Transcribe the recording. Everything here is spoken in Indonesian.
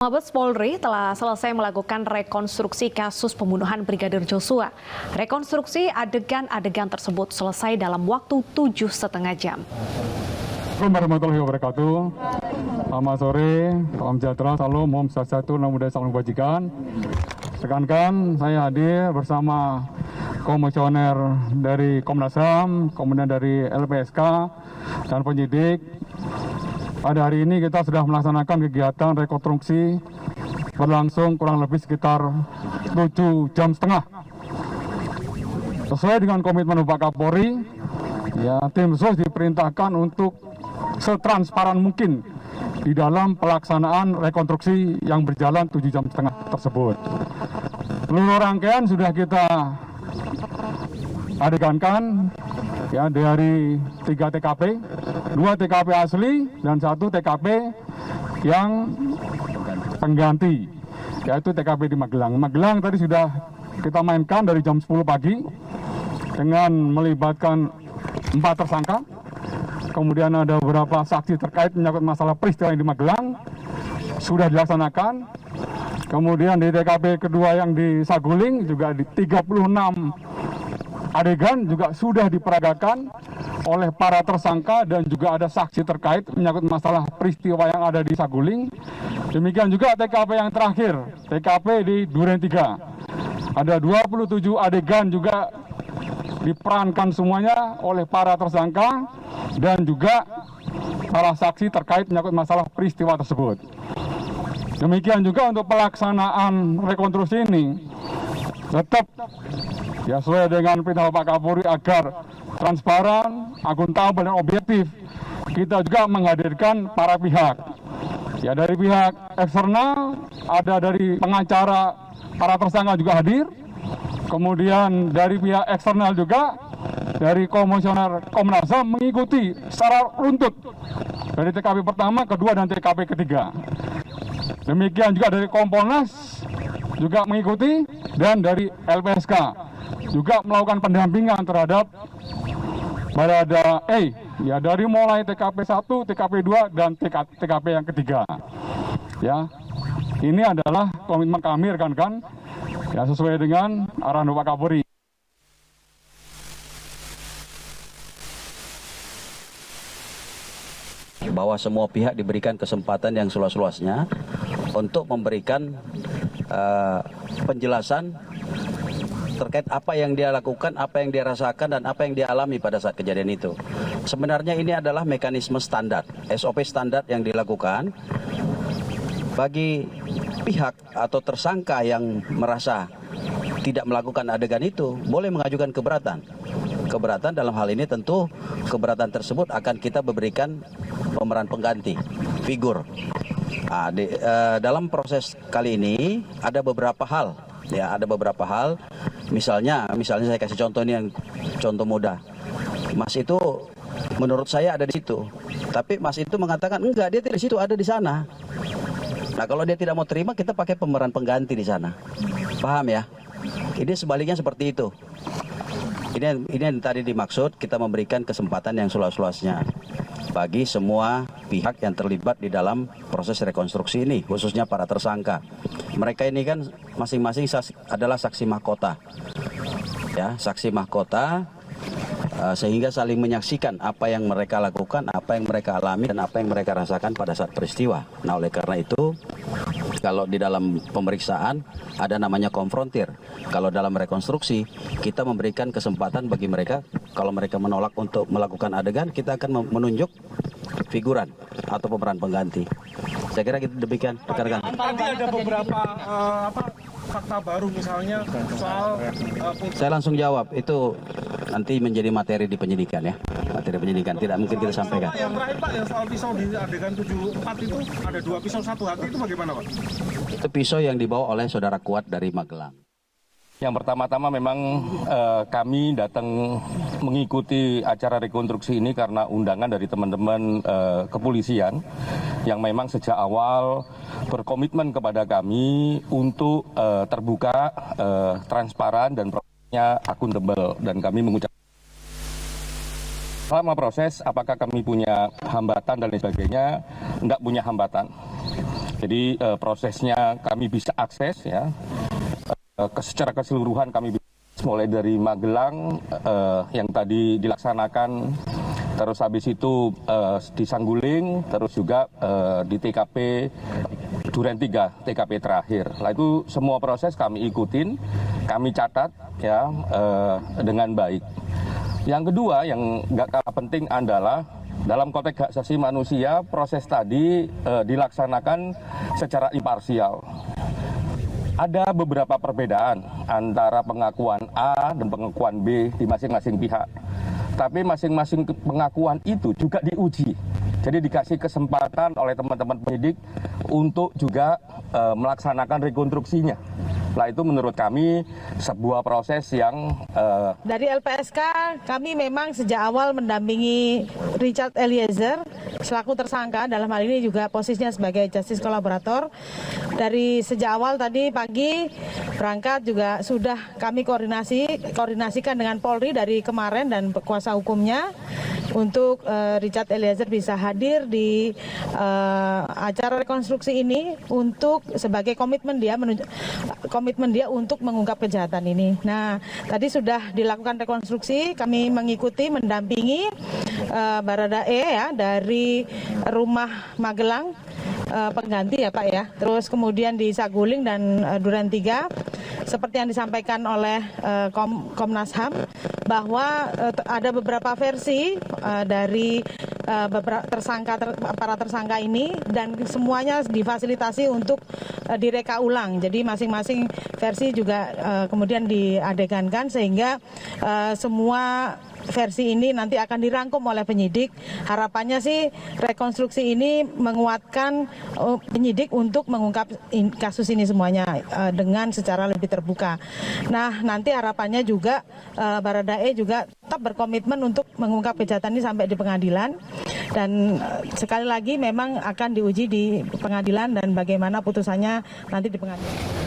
Mabes Polri telah selesai melakukan rekonstruksi kasus pembunuhan Brigadir Joshua. Rekonstruksi adegan-adegan tersebut selesai dalam waktu 7,5 jam. Assalamualaikum warahmatullahi wabarakatuh. Selamat sore, salam sejahtera, salam, om swastiastu, namo buddhaya, salam kebajikan. Rekan-rekan, saya hadir bersama komisioner dari Komnas HAM, kemudian dari LPSK dan penyidik. Pada hari ini kita sudah melaksanakan kegiatan rekonstruksi berlangsung kurang lebih sekitar 7,5 jam. Sesuai dengan komitmen Bapak Kapolri, tim sus diperintahkan untuk setransparan mungkin di dalam pelaksanaan rekonstruksi yang berjalan 7,5 jam tersebut. Seluruh rangkaian sudah kita adegankan dari 3 TKP, 2 TKP asli dan 1 TKP yang pengganti, yaitu TKP di Magelang. Magelang tadi sudah kita mainkan dari jam 10 pagi dengan melibatkan 4 tersangka. Kemudian ada beberapa saksi terkait menyangkut masalah peristiwa yang di Magelang sudah dilaksanakan. Kemudian di TKP kedua yang di Saguling juga di 36 adegan juga sudah diperagakan oleh para tersangka dan juga ada saksi terkait menyangkut masalah peristiwa yang ada di Saguling. Demikian juga TKP yang terakhir, TKP di Duren 3. Ada 27 adegan juga diperankan semuanya oleh para tersangka dan juga para saksi terkait menyangkut masalah peristiwa tersebut. Demikian juga untuk pelaksanaan rekonstruksi ini tetap sesuai dengan perintah Bapak Kapolri agar transparan, akuntabel dan objektif. Kita juga menghadirkan para pihak. Dari pihak eksternal, ada dari pengacara para tersangka juga hadir. Kemudian dari pihak eksternal juga, dari komisioner Komnas HAM mengikuti secara runtut dari TKP pertama, kedua, dan TKP ketiga. Demikian juga dari Kompolnas juga mengikuti, dan dari LPSK juga melakukan pendampingan terhadap Barada E, dari mulai TKP 1, TKP 2, dan TKP yang ketiga. Ini adalah komitmen kami rekan-rekan, sesuai dengan arahan Bapak Kapolri. Bahwa semua pihak diberikan kesempatan yang seluas-luasnya untuk memberikan penjelasan terkait apa yang dia lakukan, apa yang dia rasakan, dan apa yang dia alami pada saat kejadian itu. Sebenarnya ini adalah mekanisme standar, SOP standar yang dilakukan bagi pihak atau tersangka yang merasa tidak melakukan adegan itu, boleh mengajukan keberatan. Keberatan dalam hal ini tentu keberatan tersebut akan kita berikan pemeran pengganti, figur. Dalam proses kali ini ada beberapa hal, ada beberapa hal. Misalnya saya kasih contoh ini, yang contoh mudah. Mas itu menurut saya ada di situ, tapi Mas itu mengatakan enggak, dia tidak di situ, ada di sana. Nah, kalau dia tidak mau terima, kita pakai pemeran pengganti di sana. Paham ya? Ini sebaliknya seperti itu. Ini yang tadi dimaksud, kita memberikan kesempatan yang seluas-luasnya bagi semua pihak yang terlibat di dalam proses rekonstruksi ini, khususnya para tersangka. Mereka ini kan masing-masing adalah saksi mahkota, saksi mahkota, sehingga saling menyaksikan apa yang mereka lakukan, apa yang mereka alami, dan apa yang mereka rasakan pada saat peristiwa. Nah, oleh karena itu, kalau di dalam pemeriksaan ada namanya konfrontir. Kalau dalam rekonstruksi, kita memberikan kesempatan bagi mereka, kalau mereka menolak untuk melakukan adegan, kita akan menunjuk figuran atau pemeran pengganti. Saya kira kita demikian, rekan-rekan. Nanti ada beberapa fakta baru, misalnya soal saya langsung jawab, itu nanti menjadi materi di penyidikan, materi penyidikan, tidak mungkin kita sampaikan. Yang terakhir Pak, yang soal pisau di adegan 74 itu ada 2 pisau 1 hati, itu bagaimana Pak? Itu pisau yang dibawa oleh saudara Kuat dari Magelang. Yang pertama-tama memang kami datang mengikuti acara rekonstruksi ini karena undangan dari teman-teman kepolisian yang memang sejak awal berkomitmen kepada kami untuk terbuka, transparan, dan prosesnya akuntabel. Dan kami mengucapkan selama proses apakah kami punya hambatan dan lain sebagainya, enggak punya hambatan. Jadi prosesnya kami bisa akses ya, secara keseluruhan kami bisa mulai dari Magelang yang tadi dilaksanakan, terus habis itu di Sangguling, terus juga di TKP Duren 3, TKP terakhir. Nah itu semua proses kami ikutin, kami catat ya dengan baik. Yang kedua yang nggak kalah penting adalah dalam konteks hak asasi manusia, proses tadi dilaksanakan secara imparsial. Ada beberapa perbedaan antara pengakuan A dan pengakuan B di masing-masing pihak. Tapi masing-masing pengakuan itu juga diuji. Jadi dikasih kesempatan oleh teman-teman penyidik untuk juga melaksanakan rekonstruksinya. Nah itu menurut kami sebuah proses yang dari LPSK kami memang sejak awal mendampingi Richard Eliezer selaku tersangka, dalam hal ini juga posisinya sebagai justice kolaborator. Dari sejak awal tadi pagi berangkat juga sudah kami koordinasikan dengan Polri dari kemarin dan kuasa hukumnya untuk Richard Eliezer bisa hadir di acara rekonstruksi ini untuk sebagai komitmen dia untuk mengungkap kejahatan ini. Nah, tadi sudah dilakukan rekonstruksi, kami mengikuti, mendampingi Baradae ya dari rumah Magelang pengganti ya Pak ya. Terus kemudian di Saguling dan Duren 3 seperti yang disampaikan oleh Komnas HAM bahwa ada beberapa versi dari beberapa para tersangka ini dan semuanya difasilitasi untuk direka ulang. Jadi masing-masing versi juga kemudian diadegankan sehingga semua versi ini nanti akan dirangkum oleh penyidik. Harapannya sih rekonstruksi ini menguatkan penyidik untuk mengungkap kasus ini semuanya dengan secara lebih terbuka. Nah, nanti harapannya juga Baradae juga tetap berkomitmen untuk mengungkap kejahatan ini sampai di pengadilan. Dan sekali lagi memang akan diuji di pengadilan dan bagaimana putusannya nanti di pengadilan.